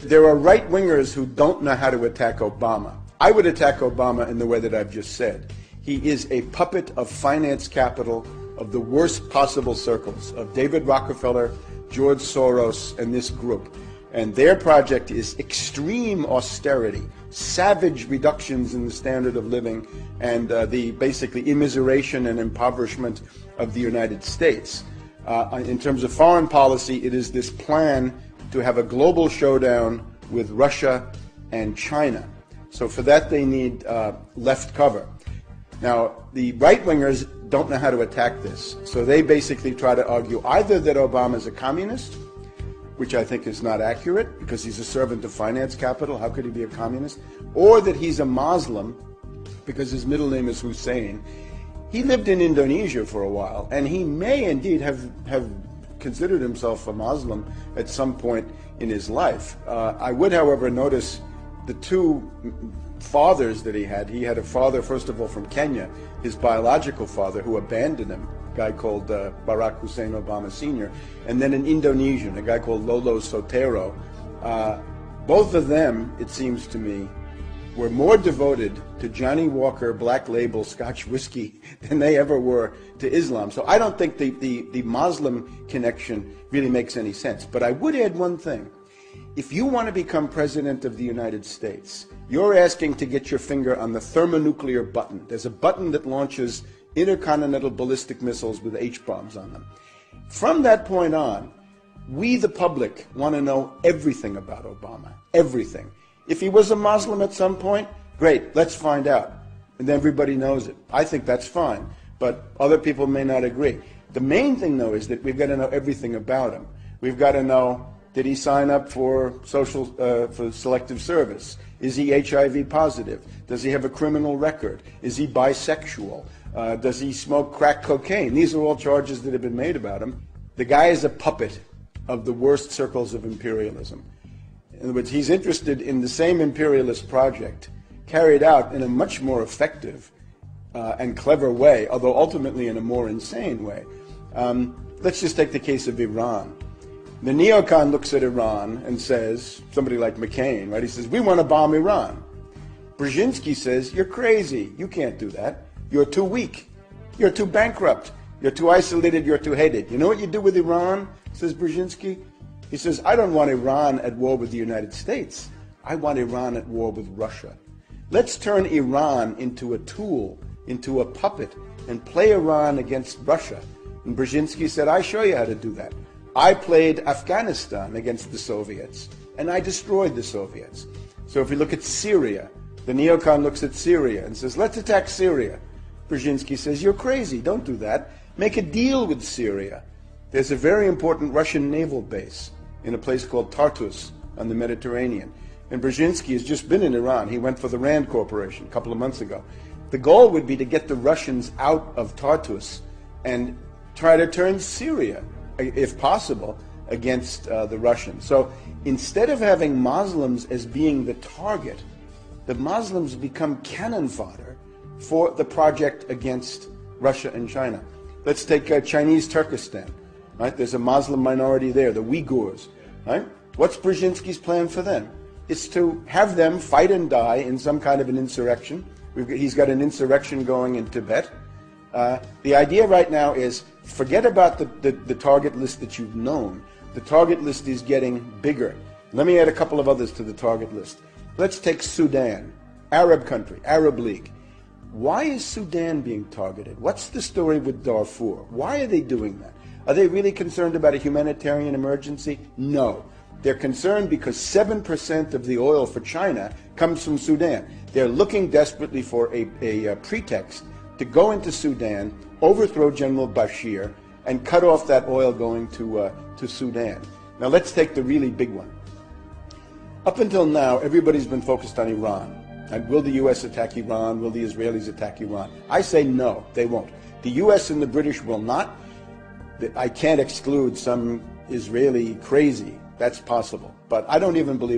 There are right-wingers who don't know how to attack Obama. I would attack Obama in the way that I've just said. He is a puppet of finance capital of the worst possible circles, of David Rockefeller, George Soros, and this group. And their project is extreme austerity, savage reductions in the standard of living, and the basically immiseration and impoverishment of the United States. In terms of foreign policy, it is this plan to have a global showdown with Russia and China. So for that, they need left cover. Now, the right-wingers don't know how to attack this. So they basically try to argue either that Obama is a communist, which I think is not accurate because he's a servant of finance capital. How could he be a communist? Or that he's a Muslim because his middle name is Hussein. He lived in Indonesia for a while, and he may indeed have considered himself a Muslim at some point in his life. I would, however, notice the two fathers that he had. He had a father, first of all, from Kenya, his biological father, who abandoned him, a guy called Barack Hussein Obama Sr., and then an Indonesian, a guy called Lolo Sotero. Both of them, it seems to me, were more devoted to Johnny Walker Black Label Scotch whiskey than they ever were to Islam. So I don't think the Muslim connection really makes any sense. But I would add one thing. If you want to become president of the United States, you're asking to get your finger on the thermonuclear button. There's a button that launches intercontinental ballistic missiles with H-bombs on them. From that point on, we, the public, want to know everything about Obama. Everything. If he was a Muslim at some point, great, let's find out. And everybody knows it. I think that's fine, but other people may not agree. The main thing, though, is that we've got to know everything about him. We've got to know, did he sign up for for selective service? Is he HIV positive? Does he have a criminal record? Is he bisexual? Does he smoke crack cocaine? These are all charges that have been made about him. The guy is a puppet of the worst circles of imperialism. In other words, he's interested in the same imperialist project carried out in a much more effective and clever way, although ultimately in a more insane way. Let's just take the case of Iran. The neocon looks at Iran and says, somebody like McCain, right? He says, we want to bomb Iran. Brzezinski says, you're crazy. You can't do that. You're too weak. You're too bankrupt. You're too isolated. You're too hated. You know what you do with Iran, says Brzezinski? He says, I don't want Iran at war with the United States. I want Iran at war with Russia. Let's turn Iran into a tool, into a puppet, and play Iran against Russia. And Brzezinski said, I show you how to do that. I played Afghanistan against the Soviets, and I destroyed the Soviets. So if we look at Syria, the neocon looks at Syria and says, let's attack Syria. Brzezinski says, you're crazy, don't do that. Make a deal with Syria. There's a very important Russian naval base in a place called Tartus on the Mediterranean. And Brzezinski has just been in Iran. He went for the Rand Corporation a couple of months ago. The goal would be to get the Russians out of Tartus and try to turn Syria, if possible, against the Russians. So instead of having Muslims as being the target, the Muslims become cannon fodder for the project against Russia and China. Let's take Chinese Turkestan. Right? There's a Muslim minority there, the Uyghurs. Right? What's Brzezinski's plan for them? It's to have them fight and die in some kind of an insurrection. He's got an insurrection going in Tibet. The idea right now is forget about the target list that you've known. The target list is getting bigger. Let me add a couple of others to the target list. Let's take Sudan, Arab country, Arab League. Why is Sudan being targeted? What's the story with Darfur? Why are they doing that? Are they really concerned about a humanitarian emergency? No. They're concerned because 7% of the oil for China comes from Sudan. They're looking desperately for a pretext to go into Sudan, overthrow General Bashir, and cut off that oil going to Sudan. Now let's take the really big one. Up until now, everybody's been focused on Iran. And will the U.S. attack Iran? Will the Israelis attack Iran? I say no, they won't. The U.S. and the British will not. I can't exclude some Israeli crazy. That's possible. But I don't even believe